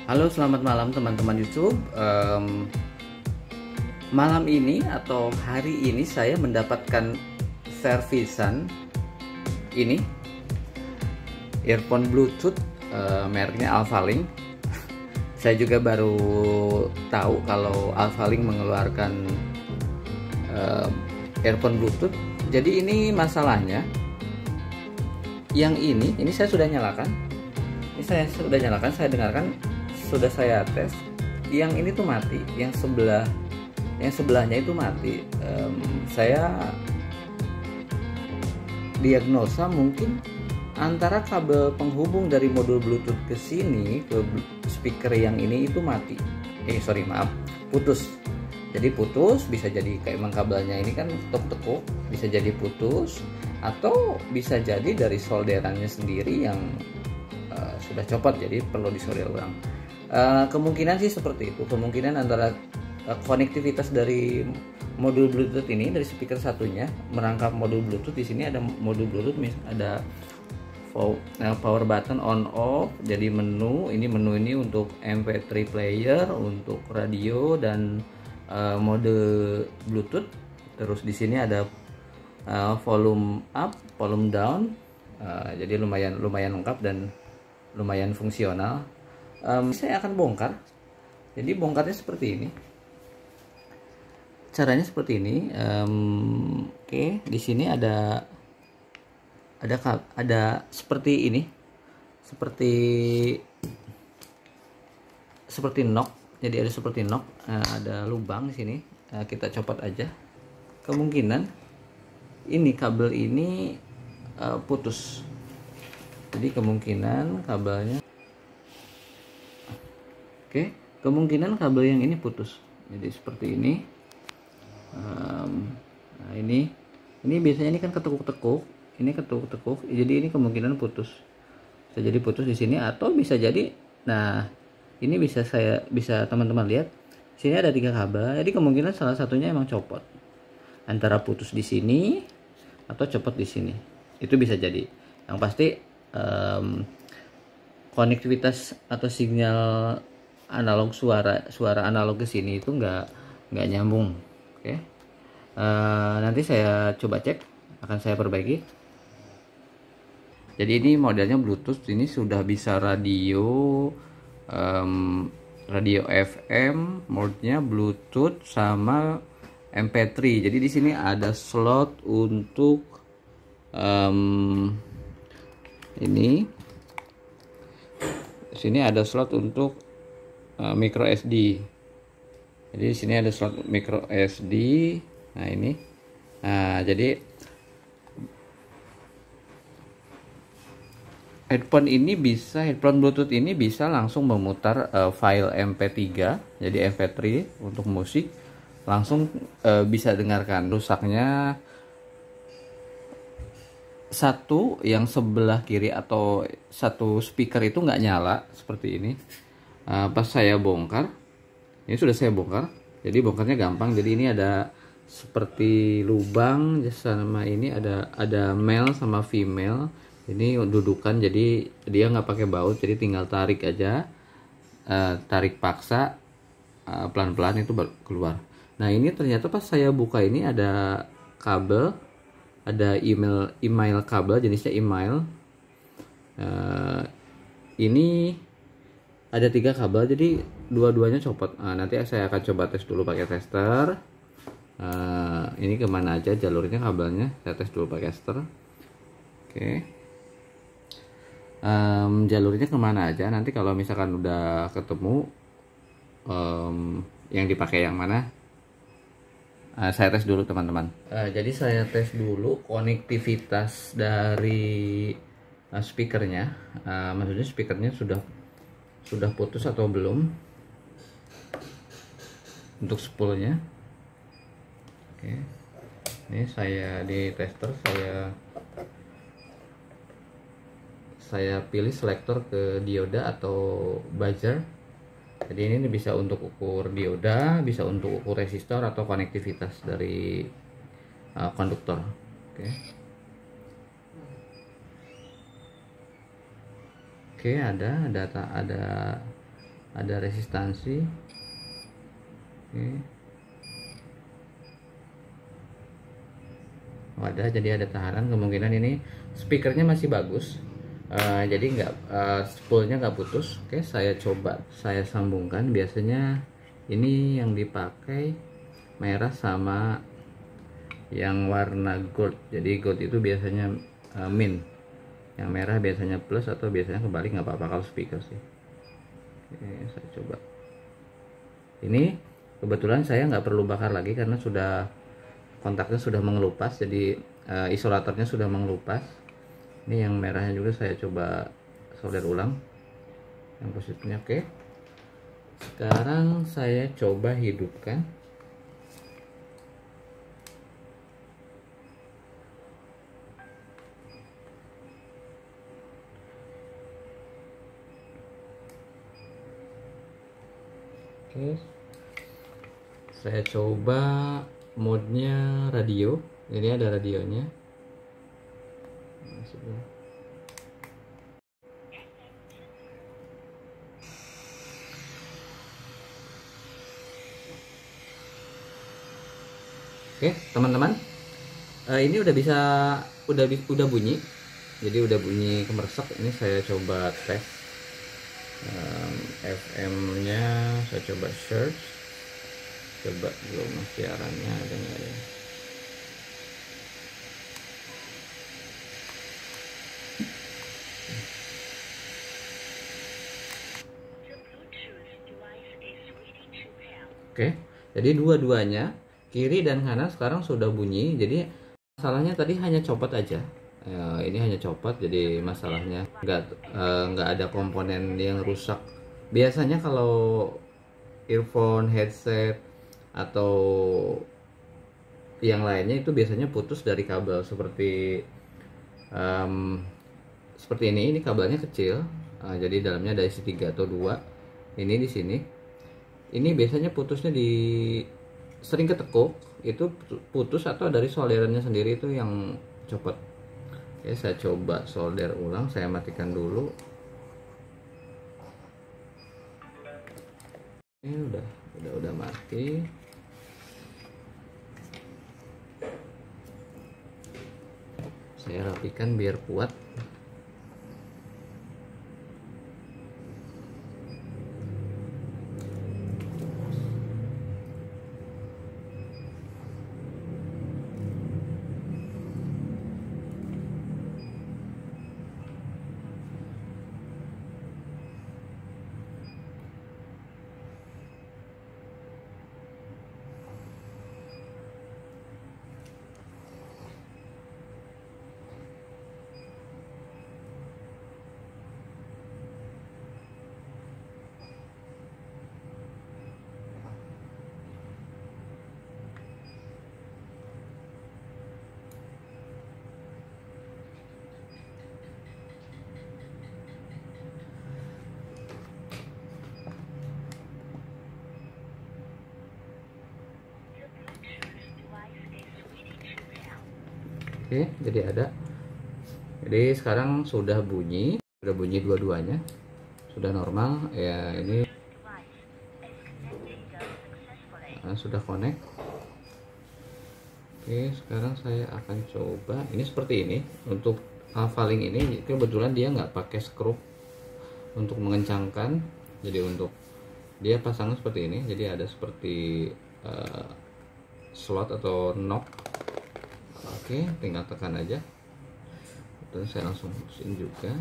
Halo, selamat malam teman-teman YouTube. Malam ini atau hari ini saya mendapatkan servisan ini earphone Bluetooth, mereknya Alphalink. Saya juga baru tahu kalau Alphalink mengeluarkan earphone Bluetooth. Jadi ini masalahnya, yang ini saya sudah nyalakan. Saya dengarkan, sudah saya tes. Yang ini tuh mati, yang sebelahnya itu mati. Saya diagnosa mungkin antara kabel penghubung dari modul Bluetooth ke sini ke speaker yang ini itu mati. Putus. Jadi putus, bisa jadi kayak emang kabelnya ini kan tekuk-tekuk, bisa jadi putus, atau bisa jadi dari solderannya sendiri yang sudah copot, jadi perlu disolder ulang. Kemungkinan sih seperti itu. Kemungkinan antara konektivitas dari modul Bluetooth ini, dari speaker satunya merangkap modul Bluetooth. Di sini ada modul Bluetooth, ada power button on off. Jadi menu ini untuk MP3 player, untuk radio dan mode Bluetooth. Terus di sini ada volume up, volume down. Jadi lumayan lengkap dan lumayan fungsional. Saya akan bongkar. Jadi bongkarnya seperti ini. Caranya seperti ini. Oke, di sini ada seperti ini, seperti knock. Jadi ada seperti knock, ada lubang di sini. Kita copot aja. Kemungkinan ini kabel ini putus. Jadi kemungkinan kabelnya, kemungkinan kabel yang ini putus. Jadi seperti ini. Nah ini biasanya ini kan ketekuk-tekuk, jadi ini kemungkinan putus. Bisa jadi putus di sini, atau bisa jadi, nah ini bisa teman-teman lihat, sini ada 3 kabel. Jadi kemungkinan salah satunya emang copot, antara putus di sini atau copot di sini. Itu bisa jadi. Yang pasti konektivitas atau sinyal analog, suara analog ke sini itu nggak nyambung. Nanti saya coba cek, akan saya perbaiki. Jadi ini modelnya Bluetooth, ini sudah bisa radio FM, mode-nya Bluetooth sama MP3. Jadi di sini ada slot untuk ini. Di sini ada slot untuk micro SD. Jadi di sini ada slot micro SD. Nah ini. Nah jadi headphone Bluetooth ini bisa langsung memutar file MP3, jadi MP3 untuk musik, langsung bisa dengarkan. Rusaknya satu yang sebelah kiri atau satu speaker itu nggak nyala seperti ini. Pas saya bongkar, ini sudah saya bongkar, jadi bongkarnya gampang. Jadi ini ada seperti lubang sama ini ada male sama female. Ini dudukan, jadi dia nggak pakai baut, jadi tinggal tarik aja, tarik paksa, pelan-pelan itu baru keluar. Nah ini ternyata pas saya buka ini ada kabel, ada email kabel, jenisnya email. Ini ada 3 kabel, jadi dua-duanya copot. Nanti saya akan coba tes dulu pakai tester. Ini kemana aja jalurnya kabelnya, saya tes dulu pakai tester. Jalurnya kemana aja, nanti kalau misalkan udah ketemu yang dipakai yang mana, saya tes dulu teman-teman. Jadi saya tes dulu konektivitas dari speakernya. Maksudnya speakernya sudah putus atau belum untuk spoolnya. Ini saya di tester, saya pilih selektor ke dioda atau buzzer. Jadi ini bisa untuk ukur dioda, bisa untuk ukur resistor atau konektivitas dari konduktor. Oke, ada ada resistansi. Oke. Ada, jadi ada tahanan, kemungkinan ini speakernya masih bagus. Jadi nggak spoolnya nggak putus. Oke, saya coba saya sambungkan. Biasanya ini yang dipakai merah sama yang warna gold. Jadi gold itu biasanya min, yang merah biasanya plus, atau biasanya kebalik, nggak apa-apa kalau speaker sih. Oke, saya coba. Ini kebetulan saya nggak perlu bakar lagi karena sudah kontaknya sudah mengelupas, jadi isolatornya sudah mengelupas. Ini yang merahnya juga saya coba solder ulang yang positifnya. Oke, sekarang saya coba hidupkan. Oke, saya coba modenya radio. Ini ada radionya. Oke, teman-teman, ini udah bisa, udah bunyi. Jadi udah bunyi kemersek. Ini saya coba tes FM-nya. Saya coba search, coba belum siarannya ada nggak ya. Oke, jadi dua-duanya kiri dan kanan sekarang sudah bunyi. Jadi masalahnya tadi hanya copot aja. Ini hanya copot, jadi masalahnya nggak ada komponen yang rusak. Biasanya kalau earphone, headset, atau yang lainnya itu biasanya putus dari kabel seperti ini. Ini kabelnya kecil, jadi dalamnya ada isi 3 atau 2. Ini di sini. Ini biasanya putusnya sering ketekuk, itu putus, atau dari solderannya sendiri itu yang copot. Oke, saya coba solder ulang. Saya matikan dulu. Ini udah mati. Saya rapikan biar kuat. Oke, jadi ada. Jadi sekarang sudah bunyi dua-duanya, sudah normal ya. Ini sudah connect. Oke, sekarang saya akan coba. Ini seperti ini. Untuk Alphalink ini kebetulan dia nggak pakai skrup untuk mengencangkan. Jadi untuk dia pasangnya seperti ini. Jadi ada seperti slot atau knob. Oke, tinggal tekan aja. Terus saya langsung putusin juga.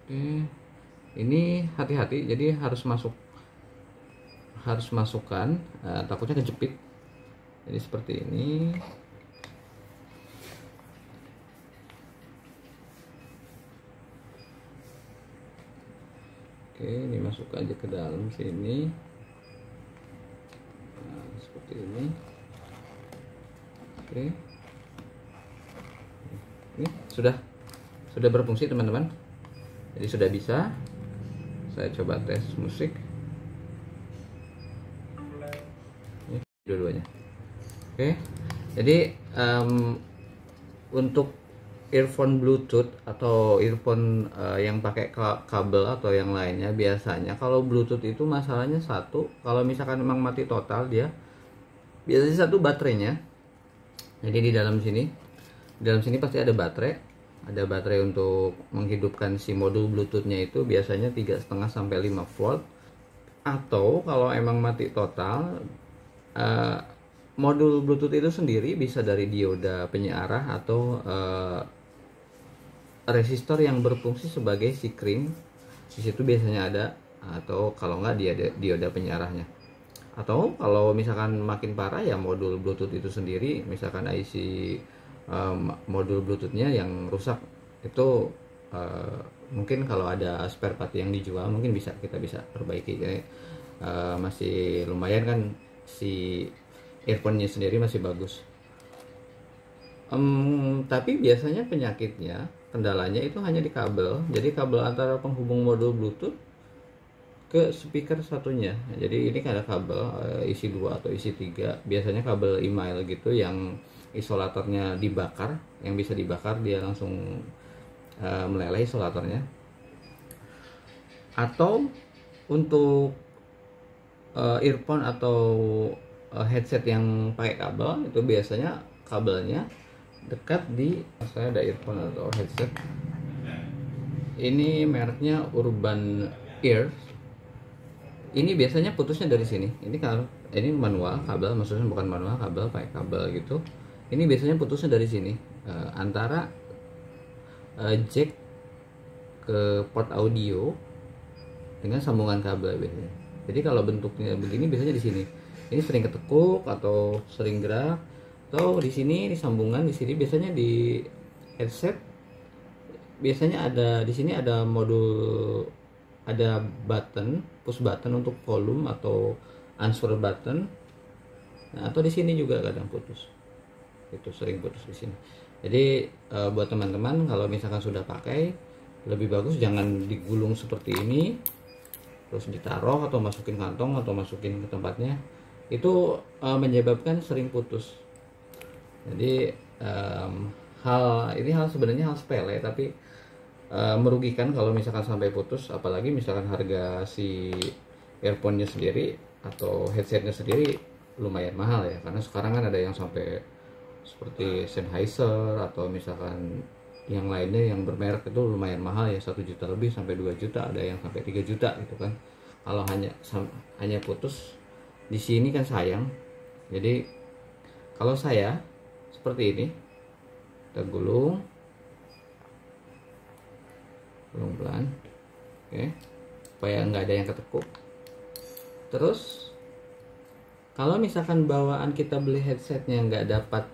Oke, ini hati-hati. Jadi harus masukkan. Takutnya kejepit. Jadi seperti ini. Oke, ini masuk aja ke dalam sini. Seperti ini. Oke, ini sudah berfungsi teman-teman. Jadi sudah bisa. Saya coba tes musik. Ini dua-duanya. Oke, jadi untuk earphone Bluetooth atau earphone yang pakai kabel atau yang lainnya, biasanya kalau Bluetooth itu masalahnya satu, kalau misalkan memang mati total dia biasanya satu baterainya. Jadi di dalam sini pasti ada baterai untuk menghidupkan si modul Bluetoothnya itu biasanya 3,5 sampai 5 volt. Atau kalau emang mati total, modul Bluetooth itu sendiri bisa dari dioda penyearah atau resistor yang berfungsi sebagai sikring. Di situ biasanya ada, atau kalau nggak dia dioda penyarahnya. Atau kalau misalkan makin parah ya modul Bluetooth itu sendiri, misalkan IC modul Bluetoothnya yang rusak, itu mungkin kalau ada spare part yang dijual mungkin kita bisa perbaiki. Jadi masih lumayan kan, si earphone-nya sendiri masih bagus. Tapi biasanya kendalanya itu hanya di kabel. Jadi kabel antara penghubung modul Bluetooth ke speaker satunya. Jadi ini ada kabel isi 2 atau isi 3. Biasanya kabel email gitu yang isolatornya dibakar, yang bisa dibakar dia langsung meleleh isolatornya. Atau untuk earphone atau headset yang pakai kabel, itu biasanya kabelnya dekat di, saya ada earphone atau headset ini mereknya Urban Ear. Ini biasanya putusnya dari sini. Ini kalau ini manual kabel, maksudnya bukan manual kabel, pakai kabel gitu. Ini biasanya putusnya dari sini, antara jack ke port audio dengan sambungan kabel biasanya. Jadi kalau bentuknya begini biasanya di sini. Ini sering ketekuk atau sering gerak. Atau di sini, di sambungan di sini biasanya di headset biasanya ada di sini ada modul, ada push button untuk volume atau answer button. Nah, atau di sini juga kadang putus. Itu sering putus di sini. Jadi buat teman-teman kalau misalkan sudah pakai, lebih bagus jangan digulung seperti ini terus ditaruh atau masukin kantong atau masukin ke tempatnya. Itu menyebabkan sering putus. Jadi hal sebenarnya hal sepele, tapi merugikan kalau misalkan sampai putus. Apalagi misalkan harga si earphone-nya sendiri atau headsetnya sendiri lumayan mahal ya, karena sekarang kan ada yang sampai seperti Sennheiser atau misalkan yang lainnya yang bermerek itu lumayan mahal ya, 1 juta lebih sampai 2 juta, ada yang sampai 3 juta gitu kan. Kalau hanya putus di sini kan sayang. Jadi kalau saya seperti ini, kita gulung pelan, oke, supaya nggak ada yang ketekuk. Terus kalau misalkan bawaan kita beli headsetnya nggak dapat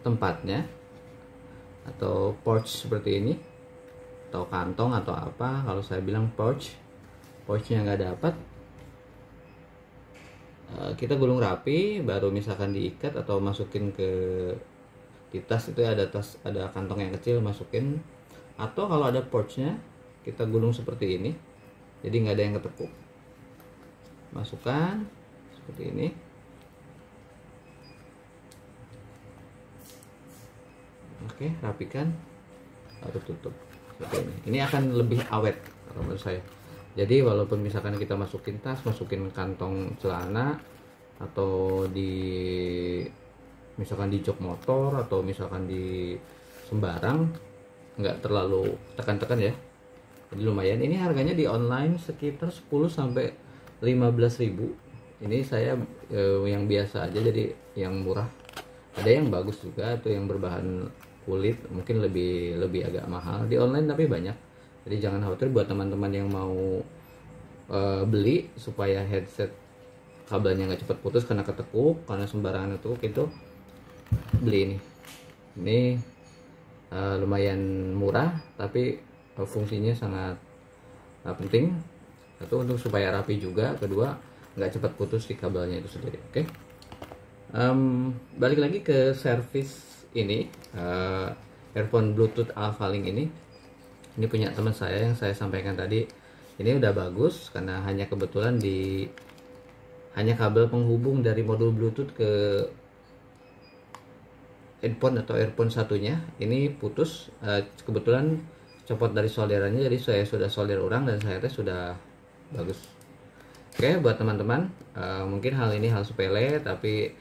tempatnya atau pouch seperti ini atau kantong atau apa, kalau saya bilang pouchnya nggak dapat, kita gulung rapi, baru misalkan diikat atau masukin ke di tas. Itu ada kantong yang kecil, masukin. Atau kalau ada pouchnya kita gulung seperti ini, jadi nggak ada yang ketekuk, masukkan seperti ini. Oke, rapikan, baru tutup seperti ini. Ini akan lebih awet kalau menurut saya. Jadi walaupun misalkan kita masukin tas, masukin kantong celana, atau misalkan di jok motor, atau misalkan di sembarang, nggak terlalu tekan-tekan ya. Jadi lumayan. Ini harganya di online sekitar 10 sampai 15.000. Ini saya yang biasa aja, jadi yang murah. Ada yang bagus juga atau yang berbahan kulit, mungkin lebih agak mahal di online, tapi banyak. Jadi jangan khawatir buat teman-teman yang mau beli supaya headset kabelnya nggak cepat putus karena ketekuk, karena sembarangan itu beli ini. Ini lumayan murah, tapi fungsinya sangat penting. Satu, untuk supaya rapi juga. Kedua, nggak cepat putus di kabelnya itu sendiri. Oke. Balik lagi ke servis ini, earphone Bluetooth Alphalink ini. Ini punya teman saya yang saya sampaikan tadi. Ini udah bagus karena hanya kebetulan hanya kabel penghubung dari modul Bluetooth ke headphone atau earphone satunya ini putus, kebetulan copot dari solderannya, jadi saya sudah solder ulang dan saya tes sudah bagus. Oke, buat teman-teman, mungkin hal ini hal sepele, tapi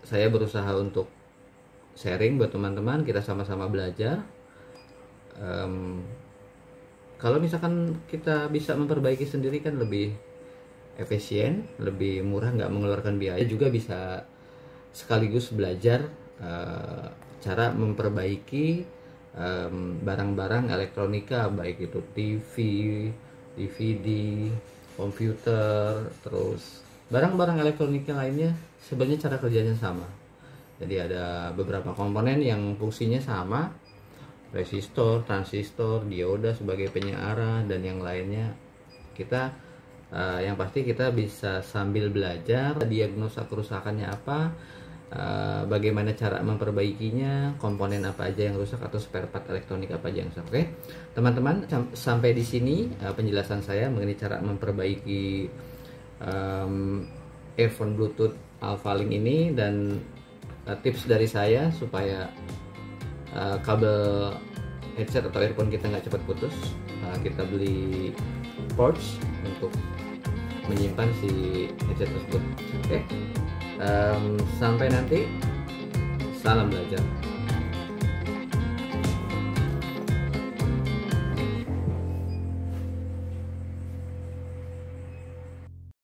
saya berusaha untuk sharing buat teman-teman, kita sama-sama belajar. Kalau misalkan kita bisa memperbaiki sendiri kan lebih efisien, lebih murah, nggak mengeluarkan biaya, juga bisa sekaligus belajar cara memperbaiki barang-barang elektronika, baik itu TV, DVD, komputer, terus barang-barang elektronika lainnya. Sebenarnya cara kerjanya sama. Jadi ada beberapa komponen yang fungsinya sama, resistor, transistor, dioda sebagai penyearah, dan yang lainnya. Kita yang pasti kita bisa sambil belajar diagnosa kerusakannya apa, bagaimana cara memperbaikinya, komponen apa aja yang rusak atau spare part elektronik apa aja yang rusak. Oke, teman-teman, sampai di sini penjelasan saya mengenai cara memperbaiki earphone Bluetooth Alphalink ini, dan tips dari saya supaya kabel headset atau earphone kita nggak cepat putus. Kita beli pouch untuk menyimpan si headset tersebut. Oke, sampai nanti, salam belajar.